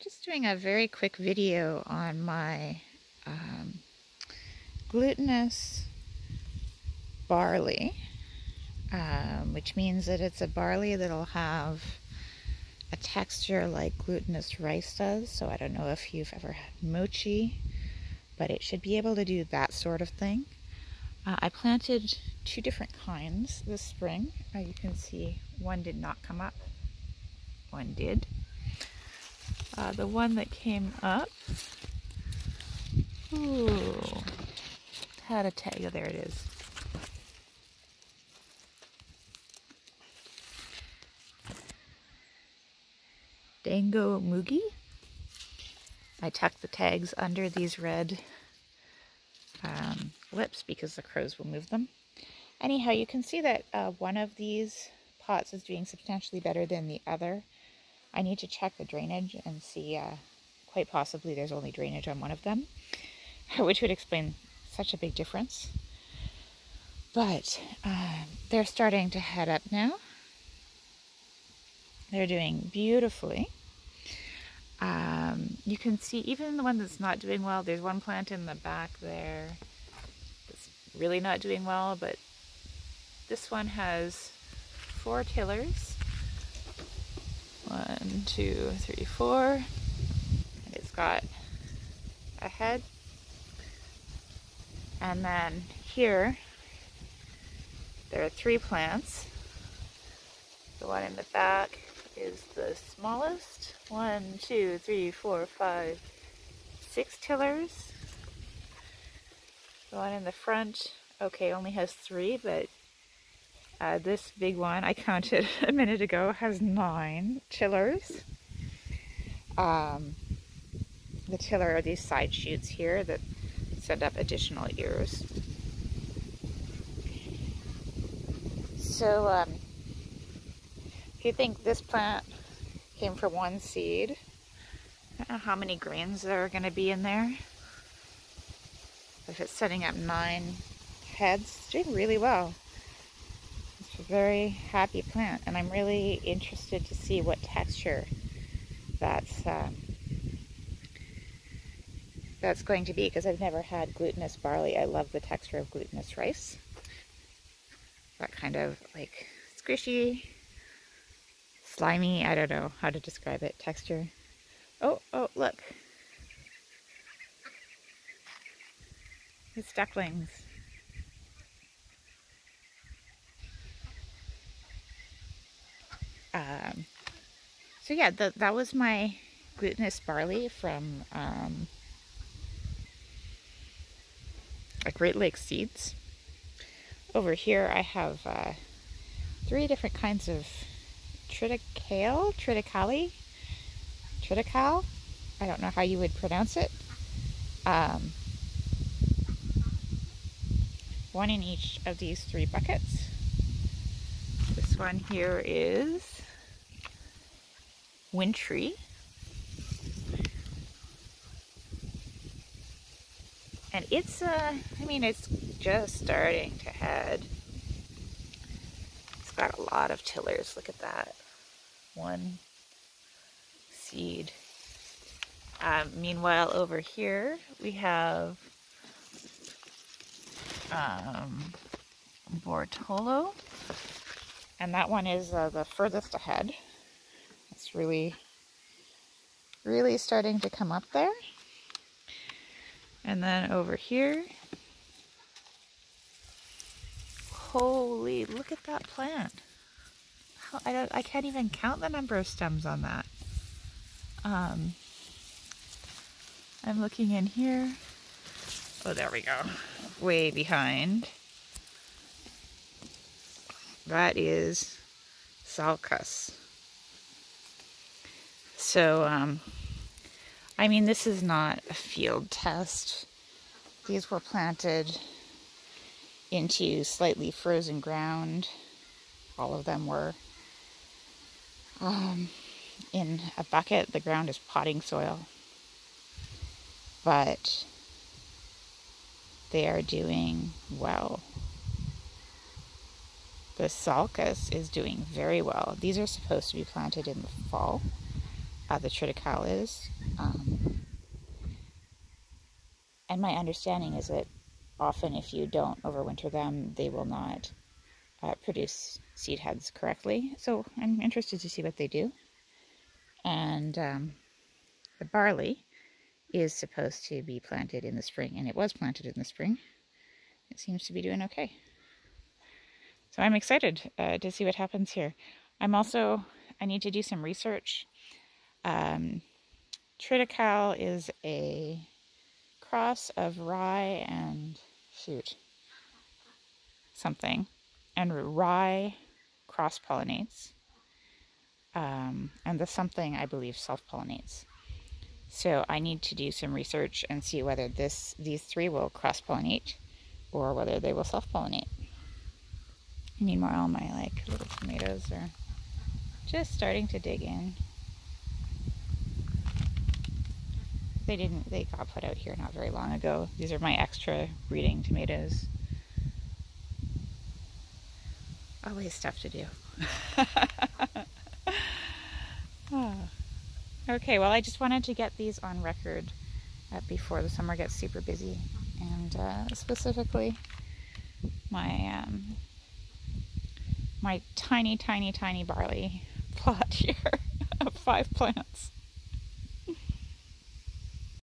Just doing a very quick video on my glutinous barley, which means that it's a barley that'll have a texture like glutinous rice does. So I don't know if you've ever had mochi, but it should be able to do that sort of thing. I planted 2 different kinds this spring. You can see one did not come up, one did. The one that came up, had a tag. Oh, there it is. Dango Mugi. I tucked the tags under these red lips because the crows will move them. Anyhow, you can see that one of these pots is doing substantially better than the other. I need to check the drainage and see, quite possibly there's only drainage on one of them, which would explain such a big difference. But they're starting to head up now. They're doing beautifully. You can see even the one that's not doing well, there's one plant in the back there that's really not doing well, but this one has 4 tillers. 1, 2, 3, 4. And it's got a head. And then here, there are 3 plants. The one in the back is the smallest. 1, 2, 3, 4, 5, 6 tillers. The one in the front, okay, only has 3, but this big one, I counted a minute ago, has 9 tillers. The tiller are these side shoots here that send up additional ears. So if you think this plant came from 1 seed, I don't know how many grains there are going to be in there. If it's setting up 9 heads, it's doing really well. It's a very happy plant, and I'm really interested to see what texture that's going to be, because I've never had glutinous barley. I love the texture of glutinous rice. That kind of like squishy, slimy, I don't know how to describe it, texture. Oh, look. It's ducklings. So yeah, that was my glutinous barley from Great Lakes Seeds. Over here I have 3 different kinds of triticale. I don't know how you would pronounce it. 1 in each of these 3 buckets. This one here is wintry. And it's, I mean, it's just starting to head. It's got a lot of tillers. Look at that. 1 seed. Meanwhile, over here we have Bortolo, and that one is the furthest ahead. It's really starting to come up there. And then over here, holy, look at that plant. I can't even count the number of stems on that. I'm looking in here. Oh, there we go. Way behind. That is sulcus. So, I mean, this is not a field test. These were planted into slightly frozen ground. All of them were in a bucket. The ground is potting soil. But they are doing well. The sulcus is doing very well. These are supposed to be planted in the fall. the triticale is. And my understanding is that often if you don't overwinter them, they will not produce seed heads correctly. So I'm interested to see what they do. And the barley is supposed to be planted in the spring, and it was planted in the spring. It seems to be doing okay. So I'm excited to see what happens here. I need to do some research. Triticale is a cross of rye and something, and rye cross-pollinates, and the something, I believe, self-pollinates. So I need to do some research and see whether these three will cross-pollinate or whether they will self-pollinate. Meanwhile, my little tomatoes are just starting to dig in. They got put out here not very long ago. These are my extra breeding tomatoes. Always stuff to do. Oh. Okay, well, I just wanted to get these on record before the summer gets super busy, and specifically my my tiny barley plot here of 5 plants.